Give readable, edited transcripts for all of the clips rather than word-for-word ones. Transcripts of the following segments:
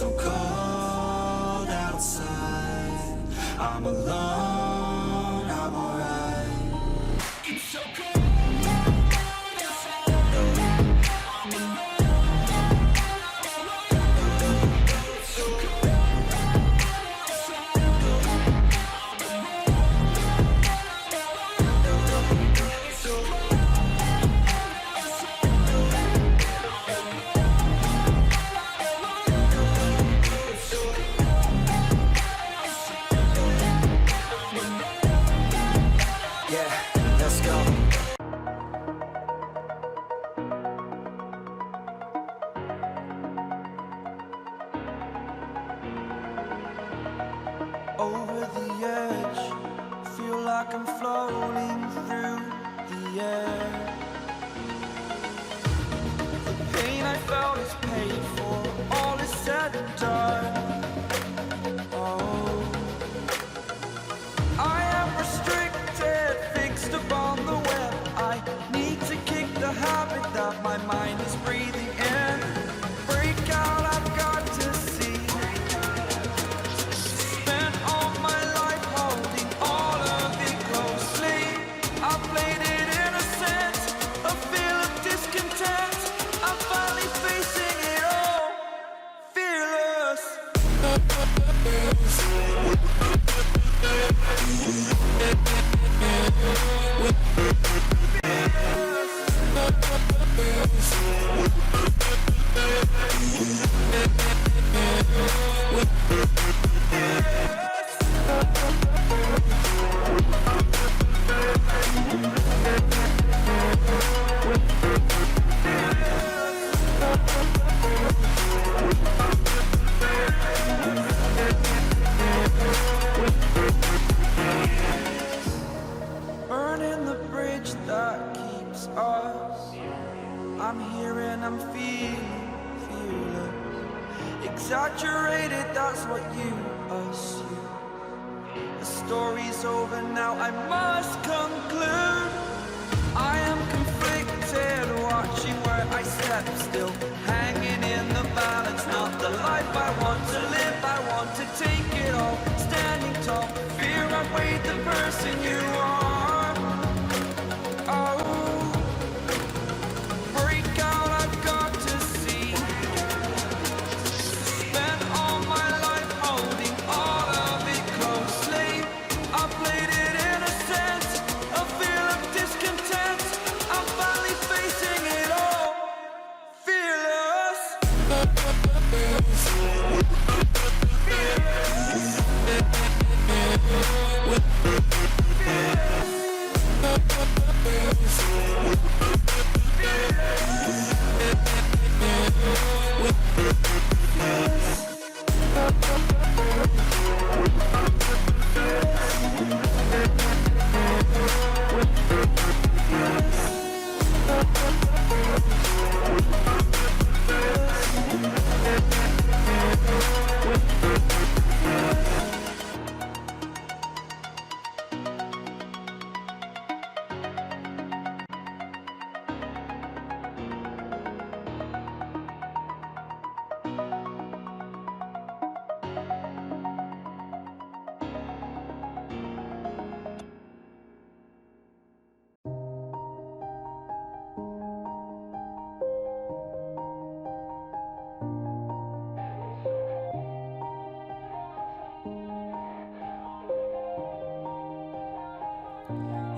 so cold outside. I'm alone, I'm alright. It's so cold outside. I'm alone. It's so cold outside. I'm alone. It's so cold over the edge, feel like I'm floating through the air. The pain I felt is paid for, all is said and done. Oh, I am restricted, fixed upon the web. I need to kick the habit that my mind is breathing in. Break out, I've got to see. Spent all my life holding all of it closely. I played it innocent, a feel of discontent. I'm finally facing it all, fearless. Burning the bridge that keeps us. I'm here and I'm feeling fearless. Exaggerated, that's what you assume. The story's over now, I must conclude. I am conflicted, watching where I step still, hanging in the balance. Not the life I want to live, I want to take it all. Standing tall, fear outweighed the person you are. Oh, break out, I've got to see. Spent all my life holding all of it closely. I played it innocent, a feel of discontent. I'm finally facing it all, fearless.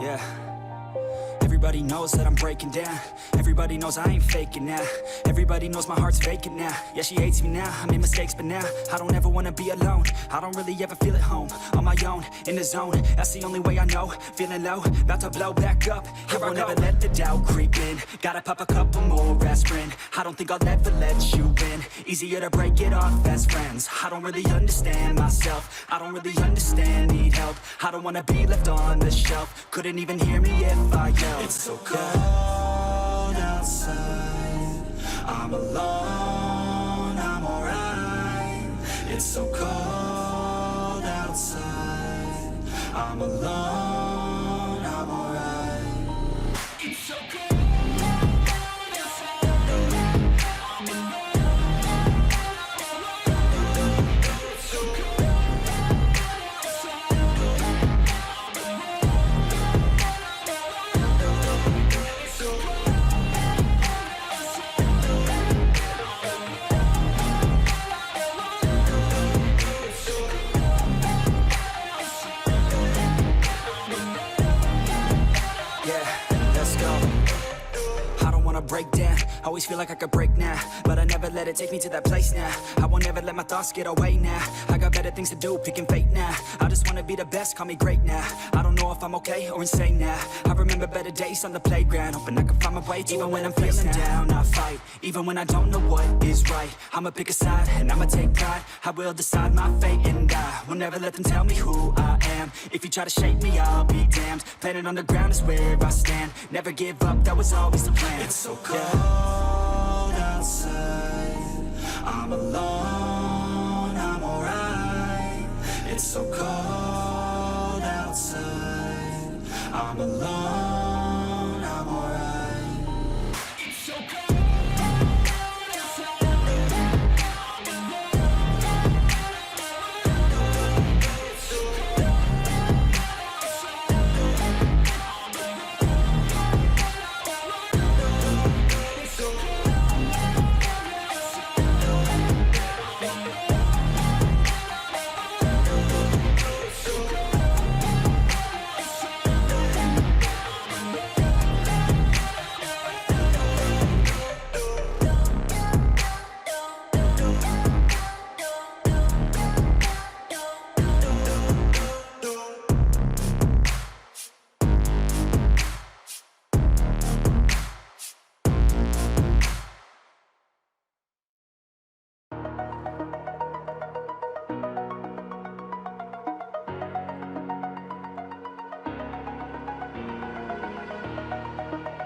Yeah. Everybody knows that I'm breaking down. Everybody knows I ain't faking now. Everybody knows my heart's vacant now. Yeah, she hates me now, I made mistakes, but now I don't ever wanna be alone. I don't really ever feel at home. On my own, in the zone, that's the only way I know. Feeling low, about to blow back up. I won't ever let the doubt creep in. Gotta pop a couple more aspirin. I don't think I'll ever let you in. Easier to break it off as friends. I don't really understand myself. I don't really understand, need help. I don't wanna be left on the shelf. Couldn't even hear me if I yelled. It's so cold outside. I'm alone, I'm alright. It's so cold outside. I'm alone, I'm alright. It's so cold outside. I'm alone. Always feel like I could break now, but I never let it take me to that place now. I won't ever let my thoughts get away now. I got better things to do, picking fate now. I just wanna be the best, call me great now. I don't know if I'm okay or insane now. I remember better days on the playground, hoping I can find my way even when I'm feeling down. I fight, even when I don't know what is right. I'ma pick a side, and I'ma take pride. I will decide my fate, and I will never let them tell me who I am. If you try to shake me, I'll be damned. Planet on the ground is where I stand. Never give up, that was always the plan. It's so cold outside, I'm alone, I'm alright. It's so cold outside, I'm alone, I'm alright. It's so cold outside.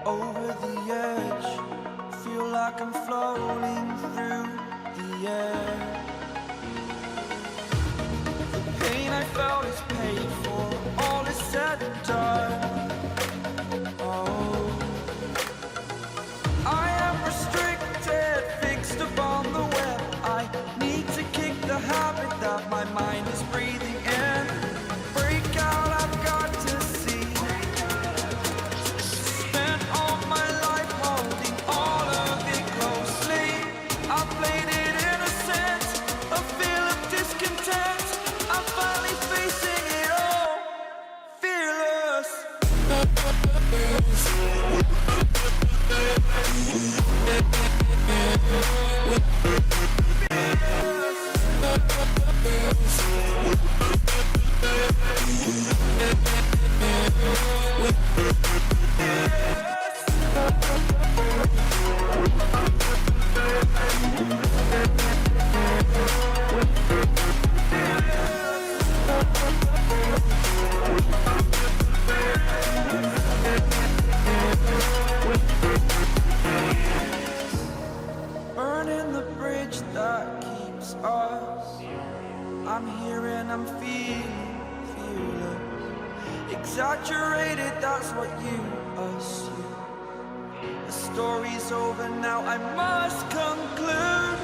Over the edge, feel like I'm floating through the air. The pain I felt is paid for, all is said and done. Oh, I am restricted, fixed upon the web. I need to kick the habit that my mind is breathing in. Break out, I've got to see. Spent all my life holding all of it closely. I played it innocent, a feel of discontent. I'm finally facing it all, fearless. Burning the bridge that keeps us. I'm here and I'm feeling fearless. Exaggerated, that's what you assume. The story's over now, I must conclude.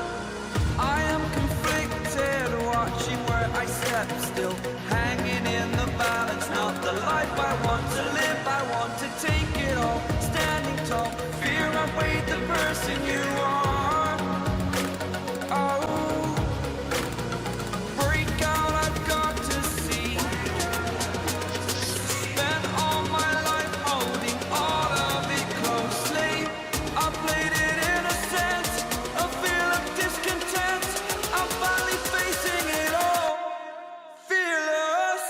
I am conflicted, watching where I step still, hanging in the balance. Not the life I want to live, I want to take it all. Standing tall, fear outweighed the person you are. Oh, break out, I've got to see. Spent all my life holding all of it closely. I played it innocent, a feel of discontent. I'm finally facing it all, fearless.